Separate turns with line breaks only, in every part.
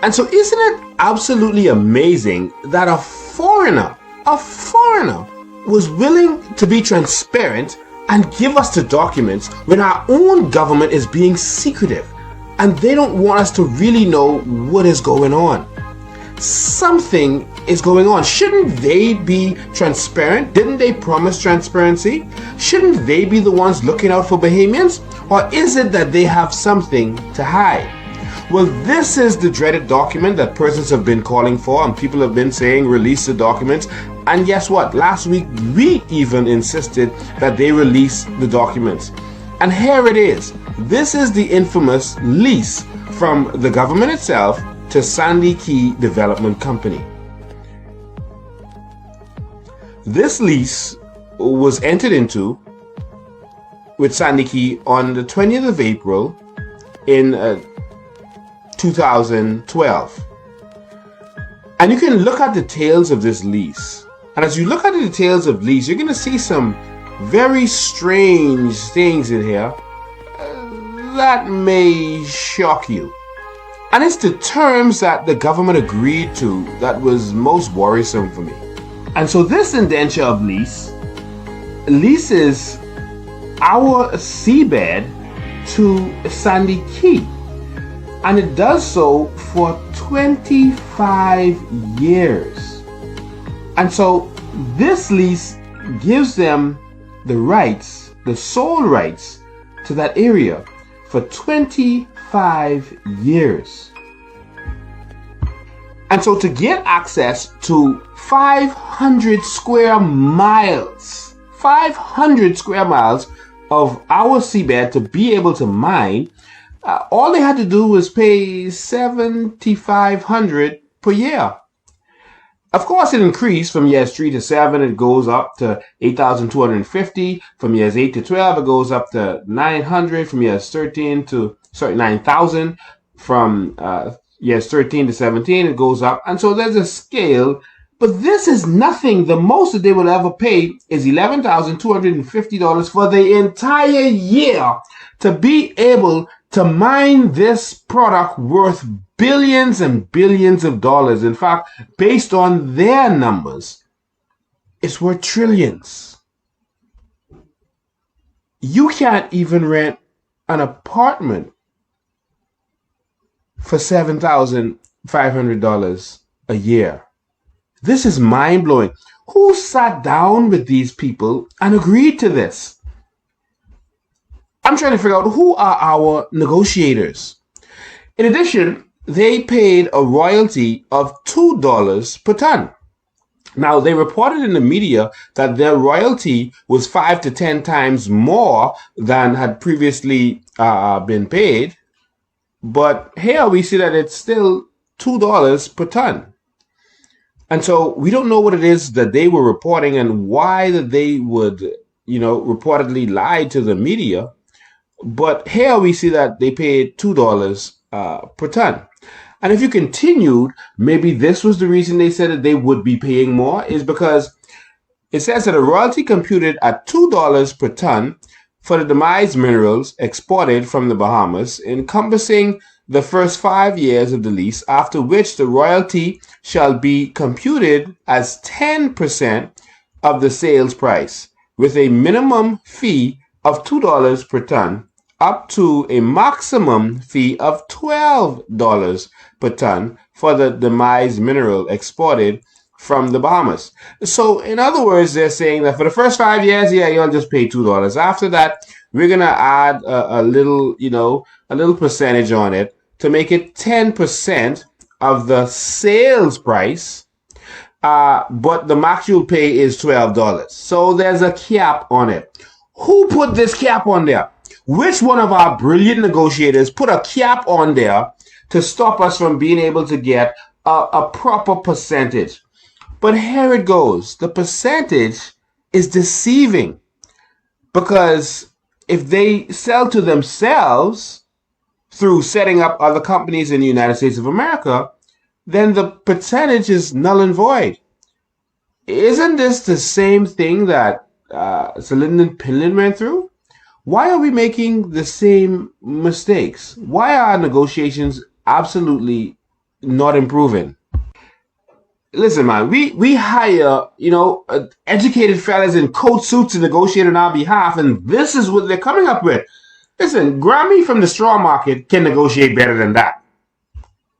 And so isn't it absolutely amazing that a foreigner was willing to be transparent and give us the documents when our own government is being secretive and they don't want us to really know what is going on? Something is going on. Shouldn't they be transparent? Didn't they promise transparency? Shouldn't they be the ones looking out for Bahamians? Or is it that they have something to hide? Well, this is the dreaded document that persons have been calling for, and people have been saying release the documents. And guess what? Last week we even insisted that they release the documents. And here it is. This is the infamous lease from the government itself to Sandy Key Development Company. This lease was entered into with Sandy Key on the 20th of April in 2012. And you can look at the details of this lease. And as you look at the details of lease, you're going to see some very strange things in here that may shock you. And it's the terms that the government agreed to that was most worrisome for me. And so this indenture of lease leases our seabed to Sandy Key. And it does so for 25 years. And so this lease gives them the rights, the sole rights to that area for 25 years. And so to get access to 500 square miles of our seabed to be able to mine, all they had to do was pay $7,500 per year. Of course, it increased from years 3 to 7. It goes up to $8,250. From years 8 to 12, it goes up to $900. From years 9,000. From years 13 to 17, it goes up. And so there's a scale. But this is nothing. The most that they will ever pay is $11,250 for the entire year to be able to mine this product worth billions and billions of dollars. In fact, based on their numbers, it's worth trillions. You can't even rent an apartment for $7,500 a year. This is mind-blowing. Who sat down with these people and agreed to this? I'm trying to figure out who are our negotiators. In addition, they paid a royalty of $2 per ton. Now, they reported in the media that their royalty was 5 to 10 times more than had previously been paid. But here we see that it's still $2 per ton. And so we don't know what it is that they were reporting and why that they would, reportedly lie to the media. But here we see that they paid $2 per ton. And if you continued, maybe this was the reason they said that they would be paying more, is because it says that a royalty computed at $2 per ton for the demised minerals exported from the Bahamas, encompassing the first 5 years of the lease, after which the royalty shall be computed as 10% of the sales price, with a minimum fee of $2 per ton, up to a maximum fee of $12 per ton for the demised mineral exported from the Bahamas. So in other words, they're saying that for the first 5 years, you'll just pay $2. After that, we're going to add a little percentage on it to make it 10% of the sales price. But the max you'll pay is $12. So there's a cap on it. Who put this cap on there? Which one of our brilliant negotiators put a cap on there to stop us from being able to get a proper percentage? But here it goes. The percentage is deceiving, because if they sell to themselves through setting up other companies in the United States of America, then the percentage is null and void. Isn't this the same thing that Salind Pinland went through? Why are we making the same mistakes? Why are negotiations absolutely not improving. Listen, man, we hire, educated fellas in coat suits to negotiate on our behalf, and this is what they're coming up with. Listen, Grammy from the straw market can negotiate better than that.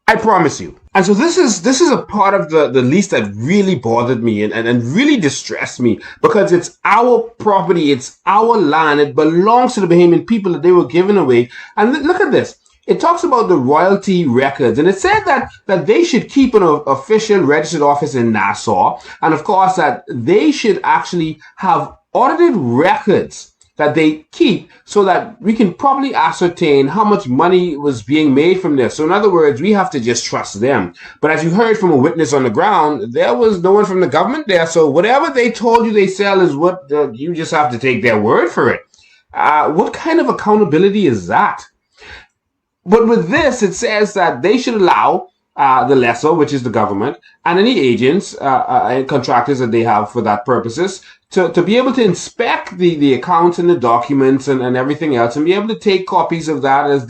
I promise you. And so this is a part of the lease that really bothered me and really distressed me, because it's our property, it's our land, it belongs to the Bahamian people that they were giving away. And look at this. It talks about the royalty records, and it said that they should keep an official registered office in Nassau, and of course that they should actually have audited records that they keep so that we can probably ascertain how much money was being made from this. So in other words, we have to just trust them. But as you heard from a witness on the ground, there was no one from the government there. So whatever they told you they sell is what you just have to take their word for it. What kind of accountability is that? But with this, it says that they should allow the lessor, which is the government, and any agents and contractors that they have for that purposes, to be able to inspect the accounts and the documents and everything else, and be able to take copies of that as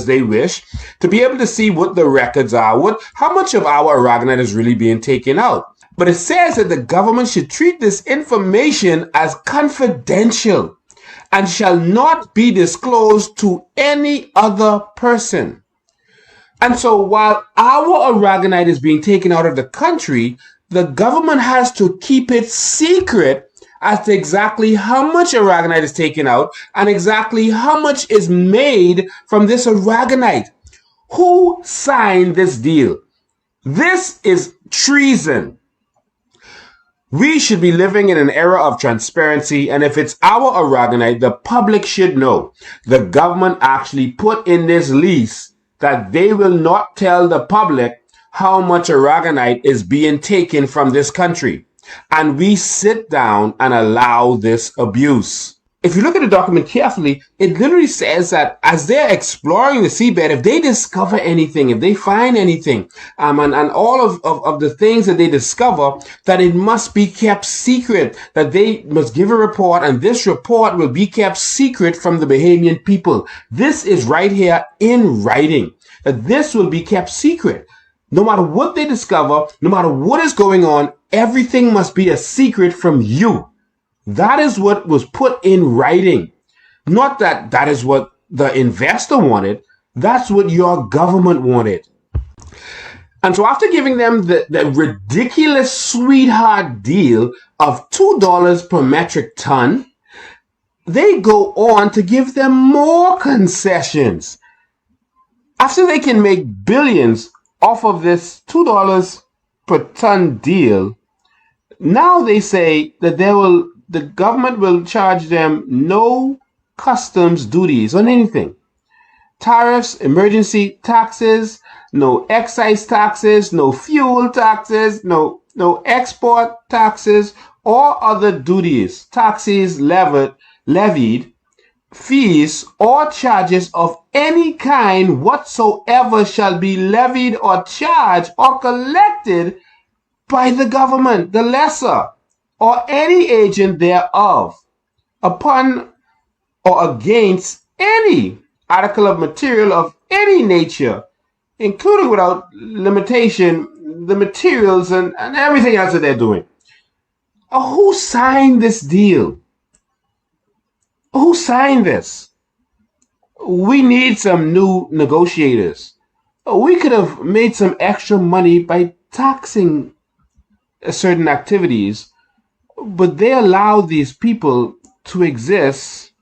they wish, to be able to see what the records are, how much of our aragonite is really being taken out. But it says that the government should treat this information as confidential and shall not be disclosed to any other person. And so while our aragonite is being taken out of the country, the government has to keep it secret as to exactly how much aragonite is taken out and exactly how much is made from this aragonite. Who signed this deal? This is treason. We should be living in an era of transparency, and if it's our aragonite, the public should know. The government actually put in this lease that they will not tell the public how much aragonite is being taken from this country. And we sit down and allow this abuse. If you look at the document carefully, it literally says that as they're exploring the seabed, if they discover anything, if they find anything, and all of the things that they discover, that it must be kept secret, that they must give a report, and this report will be kept secret from the Bahamian people. This is right here in writing, that this will be kept secret. No matter what they discover, no matter what is going on, everything must be a secret from you. That is what was put in writing. Not that is what the investor wanted. That's what your government wanted. And so after giving them the ridiculous sweetheart deal of $2 per metric ton, they go on to give them more concessions. After they can make billions off of this $2 per ton deal, now they say that the government will charge them no customs duties on anything. Tariffs, emergency taxes, no excise taxes, no fuel taxes, no export taxes, or other duties, taxes levied, fees, or charges of any kind whatsoever shall be levied or charged or collected by the government, the lessor, or any agent thereof, upon or against any article of material of any nature, including without limitation the materials and everything else that they're doing. Who signed this deal? Who signed this? We need some new negotiators. We could have made some extra money by taxing certain activities, but they allow these people to exist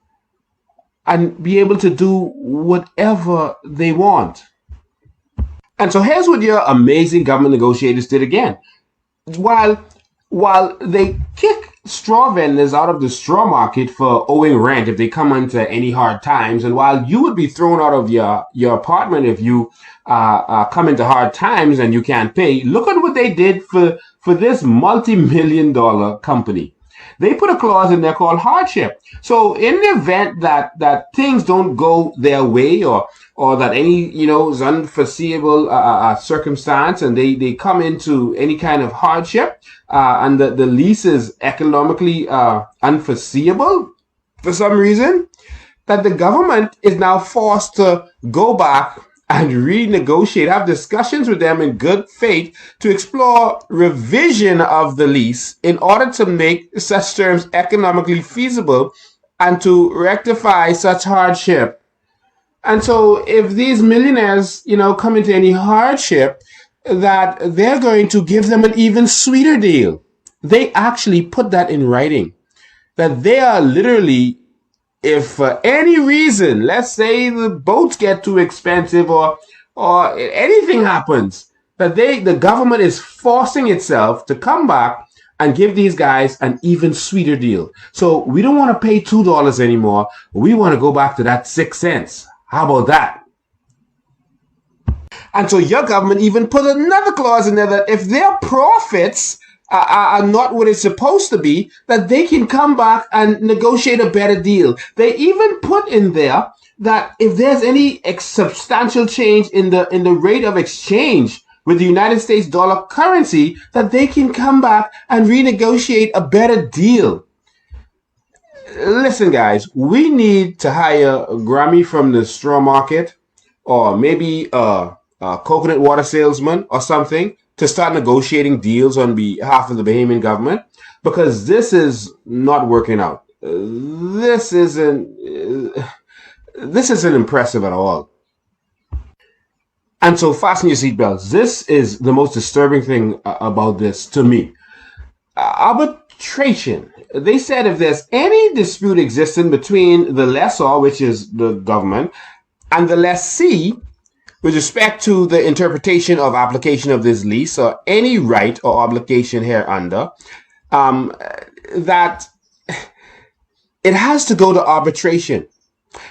and be able to do whatever they want. And so here's what your amazing government negotiators did again. While they kick straw vendors out of the straw market for owing rent if they come into any hard times, and while you would be thrown out of your apartment if you come into hard times and you can't pay, look at what they did for this multi-million-dollar company. They put a clause in there called hardship. So in the event that things don't go their way, or that any is unforeseeable circumstance, and they come into any kind of hardship, and the lease is economically unforeseeable for some reason, that the government is now forced to go back and renegotiate, have discussions with them in good faith to explore revision of the lease in order to make such terms economically feasible and to rectify such hardship. And so if these millionaires, come into any hardship, that they're going to give them an even sweeter deal. They actually put that in writing, that they are literally, if for any reason, let's say the boats get too expensive or anything happens, that the government is forcing itself to come back and give these guys an even sweeter deal. So we don't want to pay $2 anymore. We want to go back to that 6 cents. How about that? And so your government even put another clause in there that if their profits are not what it's supposed to be, that they can come back and negotiate a better deal. They even put in there that if there's any substantial change in the rate of exchange with the United States dollar currency, that they can come back and renegotiate a better deal. Listen, guys, we need to hire a Grammy from the straw market, or maybe a coconut water salesman or something, to start negotiating deals on behalf of the Bahamian government, because this is not working out. This isn't impressive at all. And so fasten your seatbelts. This is the most disturbing thing about this to me. Arbitration. They said if there's any dispute existing between the lessor, which is the government, and the lessee, with respect to the interpretation of application of this lease or any right or obligation hereunder, that it has to go to arbitration.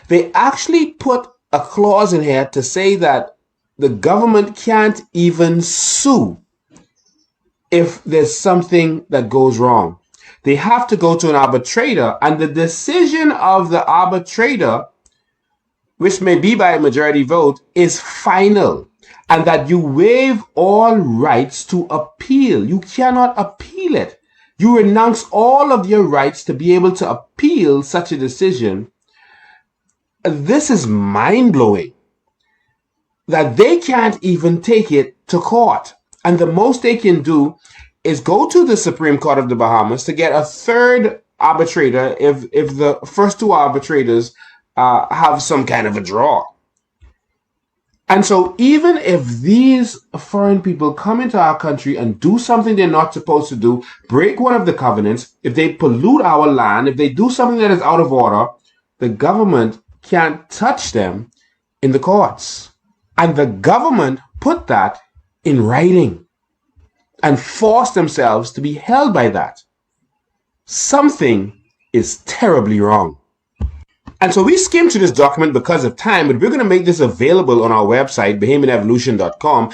They actually put a clause in here to say that the government can't even sue if there's something that goes wrong. They have to go to an arbitrator, and the decision of the arbitrator, which may be by a majority vote, is final, and that you waive all rights to appeal. You cannot appeal it. You renounce all of your rights to be able to appeal such a decision. This is mind-blowing, that they can't even take it to court. And the most they can do is go to the Supreme Court of the Bahamas to get a third arbitrator if the first two arbitrators have some kind of a draw. And so even if these foreign people come into our country and do something they're not supposed to do, break one of the covenants, if they pollute our land, if they do something that is out of order, the government can't touch them in the courts. And the government put that in writing and forced themselves to be held by that. Something is terribly wrong. And so we skimmed through this document because of time, but we're going to make this available on our website, BahamianRevolution.com.